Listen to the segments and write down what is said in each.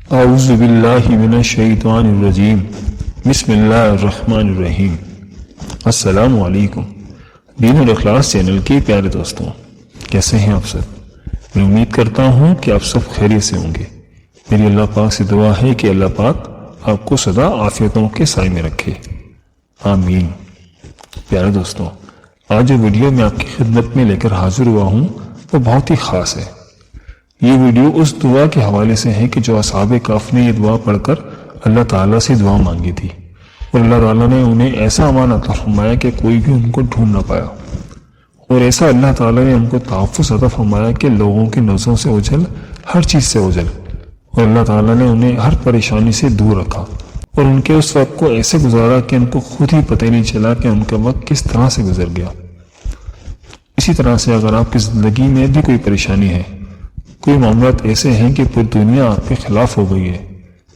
اعوذ باللہ من الشیطان الرجیم بسم اللہ الرحمن الرحیم۔ السلام علیکم دین اور اخلاص چینل کے پیارے دوستوں، کیسے ہیں آپ سب؟ میں امید کرتا ہوں کہ آپ سب خیریت سے ہوں گے۔ میری اللہ پاک سے دعا ہے کہ اللہ پاک آپ کو سدا عافیتوں کے سائے میں رکھے، آمین۔ پیارے دوستوں، آج جو ویڈیو میں آپ کی خدمت میں لے کر حاضر ہوا ہوں وہ بہت ہی خاص ہے۔ یہ ویڈیو اس دعا کے حوالے سے ہے کہ جو اصحاب کہف نے یہ دعا پڑھ کر اللہ تعالیٰ سے دعا مانگی تھی، اور اللہ تعالیٰ نے انہیں ایسا امان عطا فرمایا کہ کوئی بھی ان کو ڈھونڈ نہ پایا، اور ایسا اللہ تعالیٰ نے ان کو تحفظ عطا فرمایا کہ لوگوں کی نظروں سے اوجھل، ہر چیز سے اوجھل، اور اللہ تعالیٰ نے انہیں ہر پریشانی سے دور رکھا، اور ان کے اس وقت کو ایسے گزارا کہ ان کو خود ہی پتہ نہیں چلا کہ ان کا وقت کس طرح سے گزر گیا۔ اسی طرح سے اگر آپ کی زندگی میں بھی کوئی پریشانی ہے، کوئی معاملات ایسے ہیں کہ پوری دنیا آپ کے خلاف ہو گئی ہے،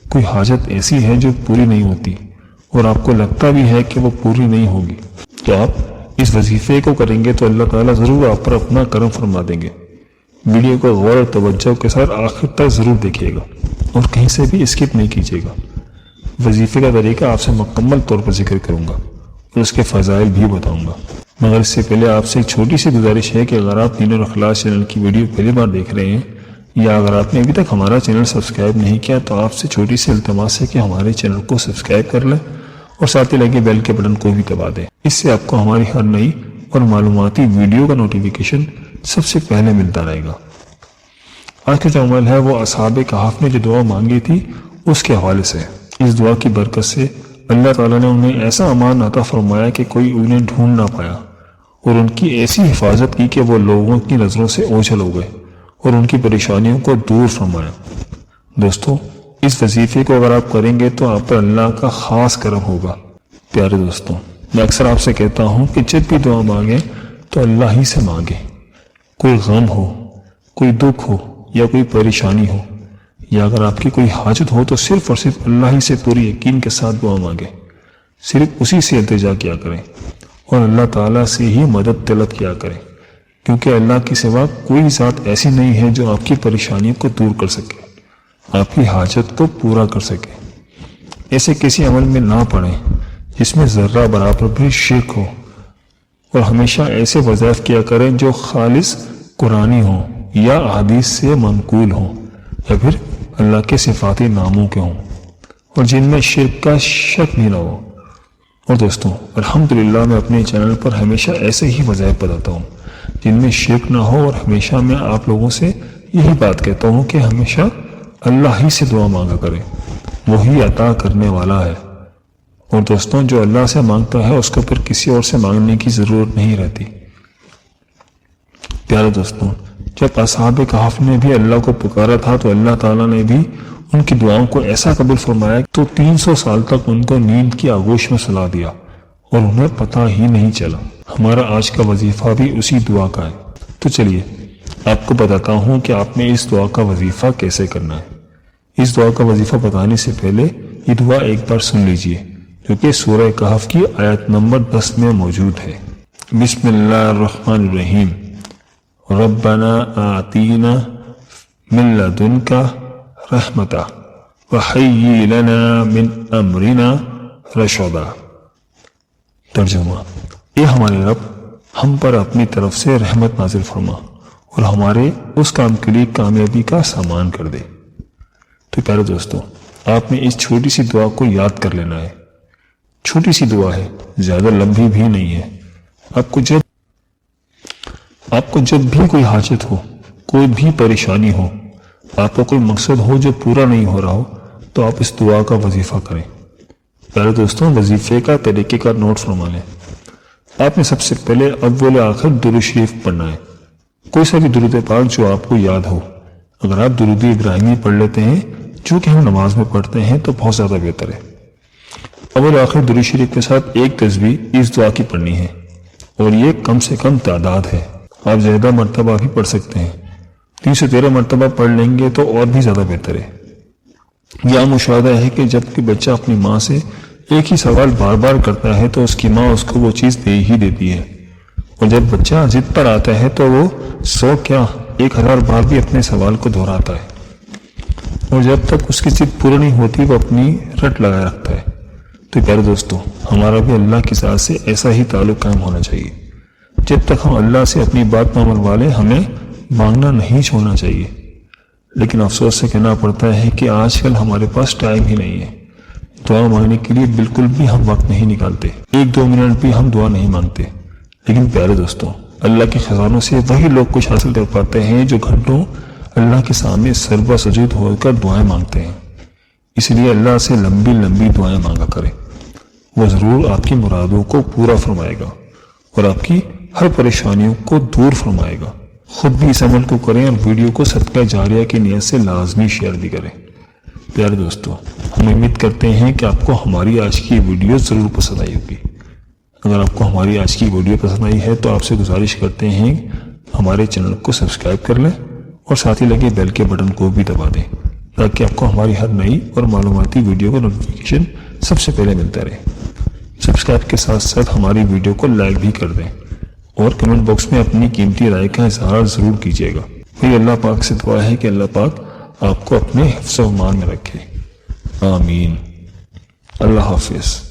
کوئی حاجت ایسی ہے جو پوری نہیں ہوتی اور آپ کو لگتا بھی ہے کہ وہ پوری نہیں ہوگی، تو آپ اس وظیفے کو کریں گے تو اللہ تعالیٰ ضرور آپ پر اپنا کرم فرما دیں گے۔ ویڈیو کو غور اور توجہ کے ساتھ آخر تک ضرور دیکھیے گا اور کہیں سے بھی اسکپ نہیں کیجیے گا۔ وظیفے کا طریقہ آپ سے مکمل طور پر ذکر کروں گا اور اس کے فضائل بھی بتاؤں گا، مگر اس سے پہلے آپ سے ایک چھوٹی سی گزارش ہے کہ اگر آپ دین اور اخلاص چینل کی ویڈیو پہلی بار دیکھ رہے ہیں، یا اگر آپ نے ابھی تک ہمارا چینل سبسکرائب نہیں کیا، تو آپ سے چھوٹی سی التماس ہے کہ ہمارے چینل کو سبسکرائب کر لیں اور ساتھ ہی لگے بیل کے بٹن کو بھی دبا دیں۔ اس سے آپ کو ہماری ہر نئی اور معلوماتی ویڈیو کا نوٹیفیکیشن سب سے پہلے ملتا رہے گا۔ آج کا جو عمل ہے وہ اصحاب کہف نے جو دعا مانگی تھی اس کے حوالے سے۔ اس دعا کی برکت سے اللہ تعالیٰ نے انہیں ایسا امان عطا فرمایا کہ کوئی انہیں ڈھونڈ نہ پایا، اور ان کی ایسی حفاظت کی کہ وہ لوگوں کی نظروں سے اوجھل ہو گئے اور ان کی پریشانیوں کو دور فرمایا۔ دوستو، اس وظیفے کو اگر آپ کریں گے تو آپ پر اللہ کا خاص کرم ہوگا۔ پیارے دوستوں، میں اکثر آپ سے کہتا ہوں کہ جب بھی دعا مانگیں تو اللہ ہی سے مانگیں۔ کوئی غم ہو، کوئی دکھ ہو یا کوئی پریشانی ہو، یا اگر آپ کی کوئی حاجت ہو تو صرف اور صرف اللہ ہی سے پوری یقین کے ساتھ دعا مانگیں۔ صرف اسی سے التجا کیا کریں اور اللہ تعالیٰ سے ہی مدد طلب کیا کریں، کیونکہ اللہ کے سوا کوئی ذات ایسی نہیں ہے جو آپ کی پریشانیوں کو دور کر سکے، آپ کی حاجت کو پورا کر سکے۔ ایسے کسی عمل میں نہ پڑیں جس میں ذرہ برابر بھی شرک ہو، اور ہمیشہ ایسے وظائف کیا کریں جو خالص قرآنی ہوں یا احادیث سے منقول ہوں، یا پھر اللہ کے صفاتی ناموں کے ہوں، اور جن میں شرک کا شک بھی نہ ہو۔ اور دوستوں، الحمدللہ میں اپنے چینل پر ہمیشہ ایسے ہی وظائف بتاتا ہوں جن میں شرک نہ ہو، اور ہمیشہ میں آپ لوگوں سے یہی بات کہتا ہوں کہ ہمیشہ اللہ ہی سے دعا مانگا کریں، وہی عطا کرنے والا ہے۔ اور دوستوں، جو اللہ سے مانگتا ہے اس کو پھر کسی اور سے مانگنے کی ضرورت نہیں رہتی۔ پیارے دوستوں، جب اصحاب کہف نے بھی اللہ کو پکارا تھا تو اللہ تعالیٰ نے بھی ان کی دعاؤں کو ایسا قبول فرمایا تو 300 سال تک ان کو نیند کی آغوش میں سلا دیا اور انہیں پتہ ہی نہیں چلا۔ ہمارا آج کا وظیفہ بھی اسی دعا کا ہے، تو چلیے آپ کو بتاتا ہوں کہ آپ نے اس دعا کا وظیفہ کیسے کرنا ہے۔ اس دعا کا وظیفہ بتانے سے پہلے یہ دعا ایک بار سن لیجئے، جو کہ سورہ کہف کی آیت نمبر 10 میں موجود ہے۔ بسم اللہ الرحمن الرحیم۔ ربنا آتینا من لدنک رحمتا وحیی لنا من امرنا رشدا۔ ترجمہ: اے ہمارے رب، ہم پر اپنی طرف سے رحمت نازل فرما اور ہمارے اس کام کے لیے کامیابی کا سامان کر دے۔ تو پیارے دوستوں، آپ نے اس چھوٹی سی دعا کو یاد کر لینا ہے۔ چھوٹی سی دعا ہے، زیادہ لمبی بھی نہیں ہے۔ آپ کو جب بھی کوئی حاجت ہو، کوئی بھی پریشانی ہو، آپ کا کوئی مقصد ہو جو پورا نہیں ہو رہا ہو، تو آپ اس دعا کا وظیفہ کریں۔ پیارے دوستوں، وظیفے کا طریقے کا نوٹ فرما لیں۔ آپ نے سب سے پہلے اول آخر درود شریف پڑھنا ہے، کوئی سا بھی درود پاک جو آپ کو یاد ہو۔ اگر آپ درود ابراہیمی پڑھ لیتے ہیں جو کہ ہم نماز میں پڑھتے ہیں تو بہت زیادہ بہتر ہے۔ اول آخر درود شریف کے ساتھ ایک تسبیح اس دعا کی پڑھنی ہے، اور یہ کم سے کم تعداد ہے۔ آپ زیادہ مرتبہ بھی پڑھ سکتے ہیں، 313 مرتبہ پڑھ لیں گے تو اور بھی زیادہ بہتر ہے۔ یہ مشاہدہ ہے کہ جب کہ بچہ اپنی ماں سے ایک ہی سوال بار بار کرتا ہے تو اس کی ماں اس کو وہ چیز دے ہی دیتی ہے، اور جب بچہ ضد پر آتا ہے تو وہ 100 کیا 1000 بار بھی اپنے سوال کو دہراتا ہے۔ اور جب تک اس کی ضد پوری نہیں ہوتی وہ اپنی رٹ لگائے رکھتا ہے۔ تو پیارے دوستو، ہمارا بھی اللہ کی ذات سے ایسا ہی تعلق قائم ہونا چاہیے۔ جب تک ہم اللہ سے اپنی بات نہ منوا لیں ہمیں مانگنا نہیں چھوڑنا چاہیے۔ لیکن افسوس سے کہنا پڑتا ہے کہ آج کل ہمارے پاس ٹائم ہی نہیں ہے۔ دعا مانگنے کے لیے بالکل بھی ہم وقت نہیں نکالتے، 1-2 منٹ بھی ہم دعا نہیں مانگتے۔ لیکن پیارے دوستوں، اللہ کے خزانوں سے وہی لوگ کچھ حاصل کر پاتے ہیں جو گھنٹوں اللہ کے سامنے سربا سجود ہو کر دعائیں مانگتے ہیں۔ اس لیے اللہ سے لمبی لمبی دعائیں مانگا کریں، وہ ضرور آپ کی مرادوں کو پورا فرمائے گا اور آپ کی ہر پریشانیوں کو دور فرمائے گا۔ خود بھی اس عمل کو کریں اور ویڈیو کو صدقہ جاریہ کی نیت سے لازمی شیئر بھی کریں۔ پیارے دوستو، ہم امید کرتے ہیں کہ آپ کو ہماری آج کی ویڈیو ضرور پسند آئی ہوگی۔ اگر آپ کو ہماری آج کی ویڈیو پسند آئی ہے تو آپ سے گزارش کرتے ہیں ہمارے چینل کو سبسکرائب کر لیں اور ساتھ ہی لگے بیل کے بٹن کو بھی دبا دیں تاکہ آپ کو ہماری ہر نئی اور معلوماتی ویڈیو کا نوٹیفیکیشن سب سے پہلے ملتا رہے۔ سبسکرائب کے ساتھ ساتھ ہماری ویڈیو کو لائک بھی کر دیں اور کمنٹ باکس میں اپنی قیمتی رائے کا اظہار ضرور کیجیے گا۔ وہی اللہ پاک سے دعا ہے کہ اللہ پاک آپ کو اپنے حفظ و امان میں رکھے۔ آمین۔ اللہ حافظ۔